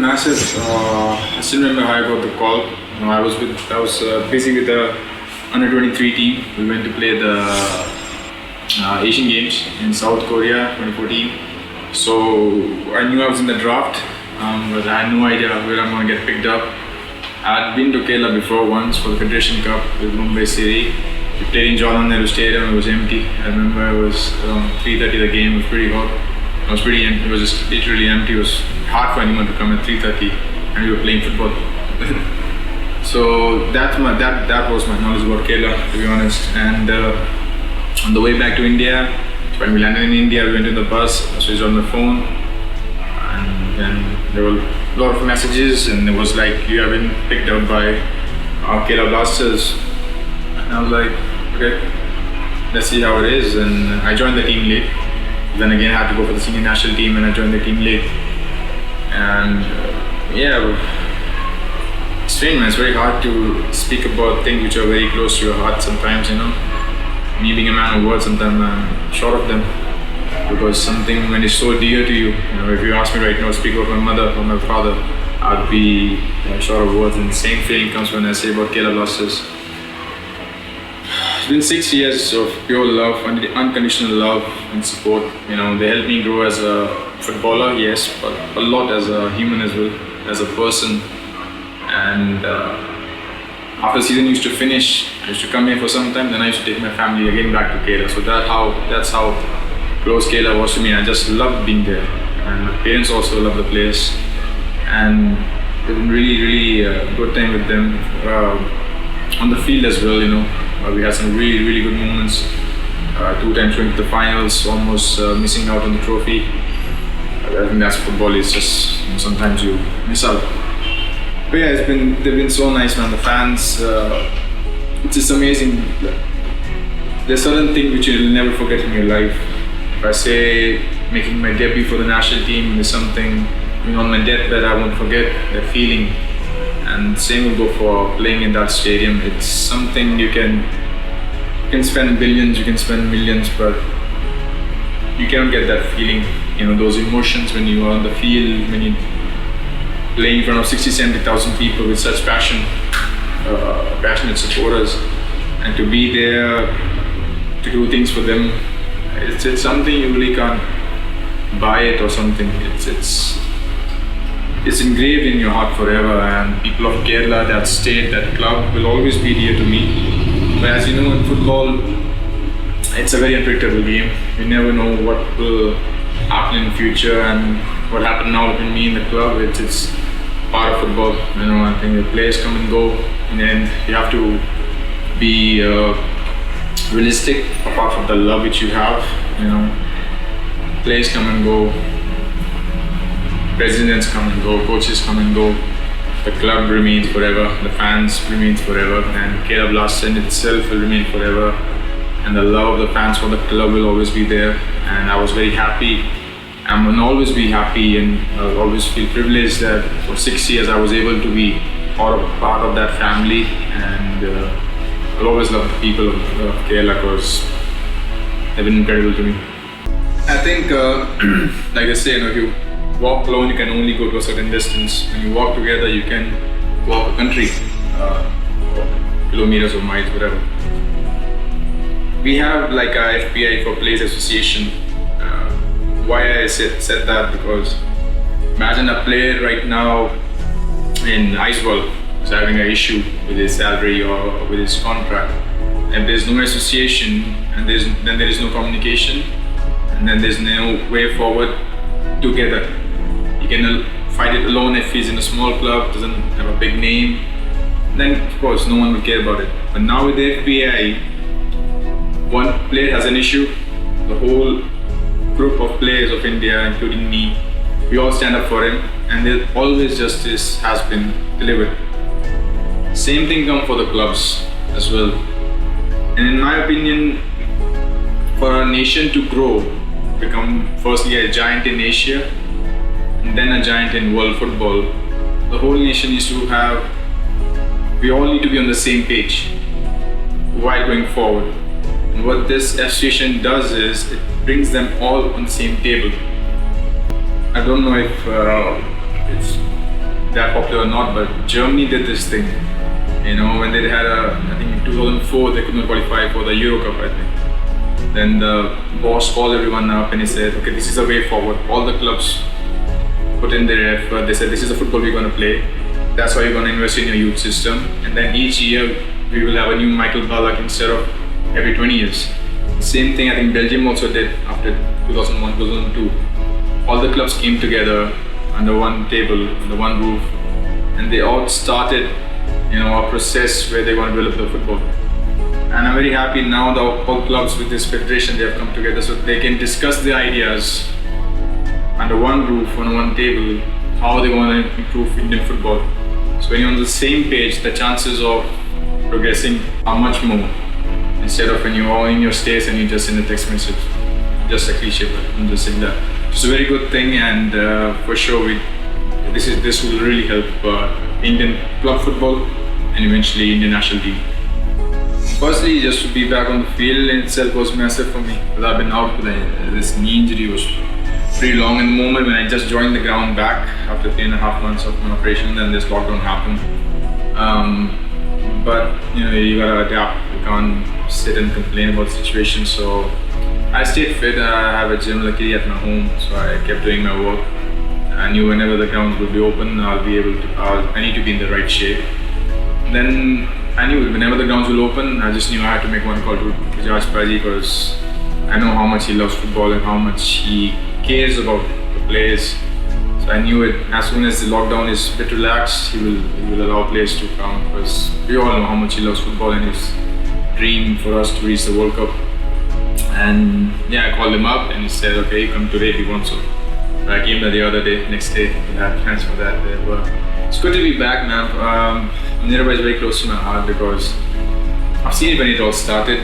massive. I still remember how I got the call. I was busy with the under 23 team. We went to play the Asian Games in South Korea 2014. So I knew I was in the draft, but I had no idea where I'm going to get picked up. I had been to Kerala before once for the Federation Cup with Mumbai City. We played in Jawaharlal Nehru Stadium. It was empty. I remember it was around 3:30. The game was pretty hot. It was pretty empty. It was just literally empty. It was hard for anyone to come at 3:30, and we were playing football. So that was my knowledge about Kerala, to be honest. And on the way back to India, when we landed in India, we went in the bus, switched on the phone, and then there were a lot of messages, and it was like, you have been picked up by Kerala Blasters. And I was like, okay, let's see how it is. And I joined the team late. Then again, I had to go for the senior national team, and I joined the team late. And it's strange, man. It's very hard to speak about things which are very close to your heart sometimes, Me being a man of words, sometimes I'm short of them. Because something when it's so dear to you, if you ask me right now to speak about my mother or my father, I'd be short of words. And the same feeling comes when I say about Kerala Blasters. It's been 6 years of pure love, unconditional love and support. They helped me grow as a footballer, yes, but a lot as a human as well, as a person. And after the season used to finish, I used to come here for some time, then I used to take my family again back to Kerala. So that's how close Kerala was to me. I just loved being there. And my parents also love the place. And it's been really, really good time with them. On the field as well, we had some really, really good moments. 2 times going to the finals, almost missing out on the trophy. I think that's football. It's just sometimes you miss out. But yeah, they've been so nice, man. The fans, it's just amazing. There's certain things which you'll never forget in your life. If I say making my debut for the national team is something, on my deathbed I won't forget that feeling. And same will go for playing in that stadium. It's something you can spend billions, you can spend millions, but you cannot get that feeling. Those emotions when you are on the field, when you playing in front of 60-70,000 people with such passion, passionate supporters, and to be there to do things for them, it's something you really can't buy it or something. It's engraved in your heart forever, and people of Kerala, that state, that club will always be dear to me. But as you know, in football, it's a very unpredictable game. You never know what will happen in the future, and what happened now between me and the club, it's part of football. I think the players come and go. In the end, you have to be realistic apart from the love which you have. Players come and go, presidents come and go, coaches come and go. The club remains forever, the fans remains forever, and Kerala Blasters in itself will remain forever. And the love of the fans for the club will always be there. And I was very happy. I'm going to always be happy, and I'll always feel privileged that for 6 years I was able to be part of that family. And I'll always love the people of Kerala because they've been incredible to me. I think, like I say, if you walk alone, you can only go to a certain distance. When you walk together, you can walk a country, kilometers or miles, whatever. We have like a AFCAI for Players Association. Why I said that, because imagine a player right now in Iceball is having an issue with his salary or with his contract. If there's no association, and then there is no communication, and then there's no way forward together. You can fight it alone if he's in a small club, doesn't have a big name, then of course no one will care about it. But now with the AFCAI, one player has an issue, the whole group of players of India, including me, we all stand up for him, and there always justice has been delivered. Same thing comes for the clubs as well. And in my opinion, for a nation to grow, become firstly a giant in Asia, and then a giant in world football, the whole nation needs to we all need to be on the same page while going forward. And what this association does is, it brings them all on the same table. I don't know if it's that popular or not, but Germany did this thing. When they had I think in 2004 they could not qualify for the Euro Cup, I think. Then the boss called everyone up and he said, okay, this is the way forward. All the clubs put in their effort. They said, this is the football we're going to play. That's why you're going to invest in your youth system. And then each year we will have a new Michael Ballack instead of every 20 years. Same thing I think Belgium also did after 2001, 2002. All the clubs came together under one table, under one roof, and they all started a process where they want to develop the football. And I'm very happy now that all clubs with this federation, they have come together so they can discuss their ideas under one roof, on one table, how they want to improve Indian football. So when you're on the same page, the chances of progressing are much more. Instead of when you're all in your states and you just send a text message, just a cliche, but I'm just saying that. It's a very good thing, and for sure this will really help Indian club football and eventually Indian national team. Firstly, just to be back on the field in itself was massive for me, because I've been out with this knee injury was pretty long. In the moment when I just joined the ground back after 3.5 months of my operation, then this lockdown happened. But you gotta adapt. You can't sit and complain about the situation. So I stayed fit. I have a gym luckily at my home, so I kept doing my work. I knew whenever the grounds would be open, I need to be in the right shape. Then I knew whenever the grounds will open, I just knew I had to make one call to Bajaj Paji, because I know how much he loves football and how much he cares about the players. So I knew it as soon as the lockdown is a bit relaxed, he will allow players to come, because we all know how much he loves football and his dream for us to reach the World Cup. And I called him up and he said, okay, come today if you want so. I came the other day, next day, we had plans for that. It's good to be back, man. Minerva is very close to my heart because I've seen it when it all started.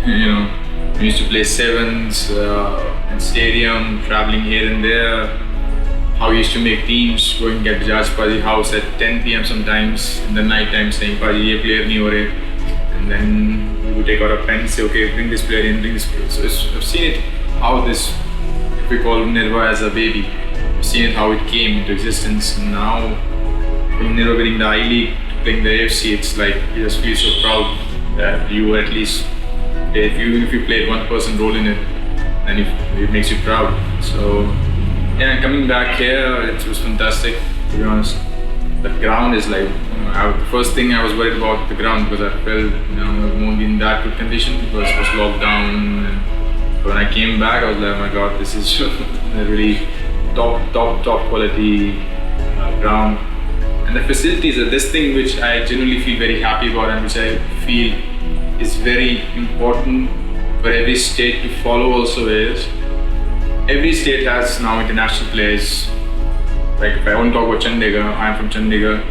We used to play sevens in stadium, traveling here and there. How we used to make teams, going at Bajaj Paji house at 10 p.m. sometimes in the night time, saying, Paji, ye player nahi ho rahe. And then we would take out a pen and say, okay, bring this player in, bring this player. So I've seen it, how this, if we call Minerva as a baby, I've seen it, how it came into existence. And now, from Minerva winning the I-League, playing the AFC, it's like, you just feel so proud that you at least, even if you played one person role in it, then it makes you proud. So, coming back here, it was fantastic, to be honest. The ground is like, the first thing I was worried about the ground, because I felt, I won't be in that good condition because it was locked down. And when I came back, I was like, oh my God, this is a really top quality ground. And the facilities are this thing which I genuinely feel very happy about, and which I feel is very important for every state to follow also is, every state has now international players. Like if I want to talk about Chandigarh, I'm from Chandigarh,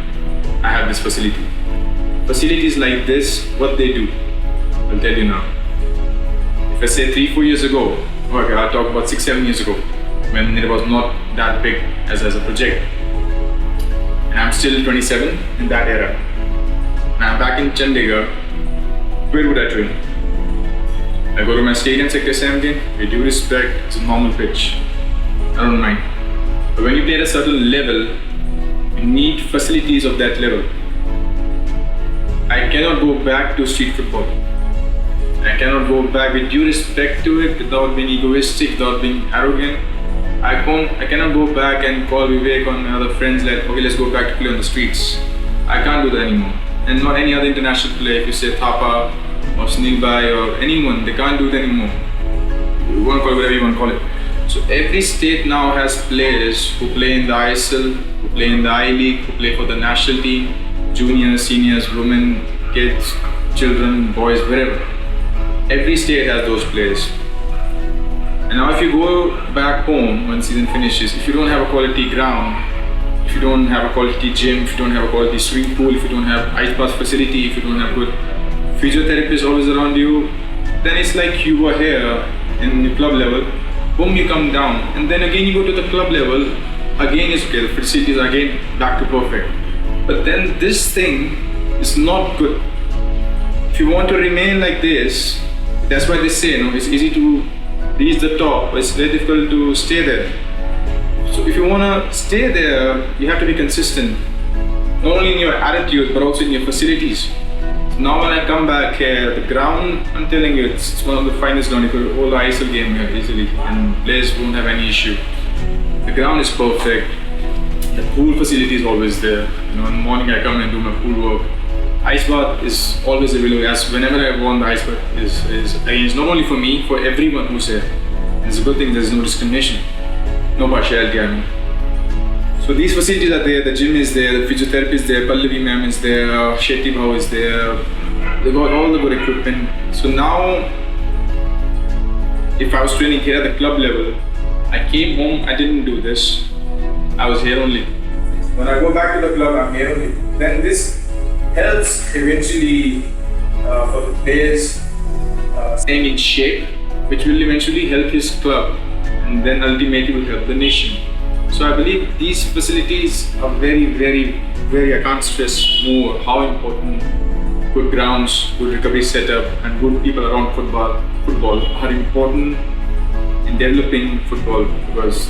I have this facility. Facilities like this, what they do, I'll tell you now. If I say 3-4 years ago, okay, I'll talk about 6-7 years ago, when it was not that big as a project. And I'm still 27 in that era. And I'm back in Chandigarh. Where would I train? I go to my stadium, Sector 17, with due respect, it's a normal pitch. I don't mind. But when you play at a certain level, you need facilities of that level. I cannot go back to street football. I cannot go back with due respect to it, without being egoistic, without being arrogant. I cannot go back and call Vivek or my other friends like, okay, let's go back to play on the streets. I can't do that anymore. And not any other international player, if you say Thapa or Sunil Bhai or anyone, they can't do it anymore. You want to call it whatever you want to call it. So every state now has players who play in the ISL, who play in the I-League, who play for the national team, juniors, seniors, women, kids, children, boys, wherever. Every state has those players. And now if you go back home when season finishes, if you don't have a quality ground, if you don't have a quality gym, if you don't have a quality swimming pool, if you don't have ice bath facility, if you don't have good physiotherapists always around you, then it's like you were here in the club level, boom, you come down, and then again you go to the club level, again it's okay, the facilities are again back to perfect. But then this thing is not good. If you want to remain like this, that's why they say, it's easy to reach the top, but it's very difficult to stay there. So if you want to stay there, you have to be consistent, not only in your attitude but also in your facilities. Now when I come back here, the ground, I'm telling you, it's one of the finest ground. You could hold the ISL game here easily and players won't have any issue. The ground is perfect. The pool facility is always there. In the morning I come and do my pool work. Ice bath is always available. As whenever I want, the ice bath is arranged not only for me, for everyone who's here. It's a good thing there's no discrimination, no partiality, I mean. So these facilities are there, the gym is there, the physiotherapy is there, Pallavi ma'am is there, Shetty Bhau is there. They've got all the good equipment. So now, if I was training here at the club level, I came home, I didn't do this. I was here only. When I go back to the club, I'm here only. Then this helps eventually for the players staying in shape, which will eventually help his club and then ultimately will help the nation. So I believe these facilities are very, I can't stress more how important good grounds, good recovery setup and good people around football are important in developing football, because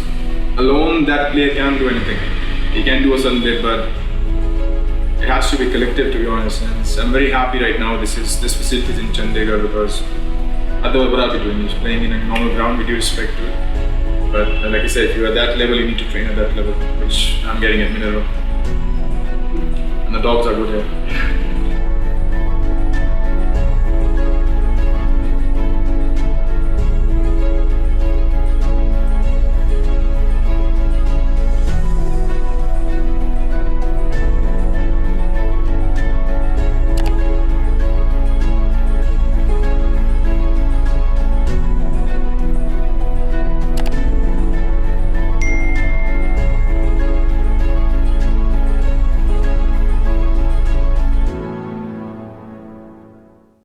alone that player can't do anything. He can do a certain bit, but it has to be collective, to be honest. And I'm very happy right now this facility is in Chandigarh, because otherwise what I'll be doing is playing in a normal ground with due respect to it. But like I said, if you're at that level, you need to train at that level, which I'm getting at Minerva. And the dogs are good here.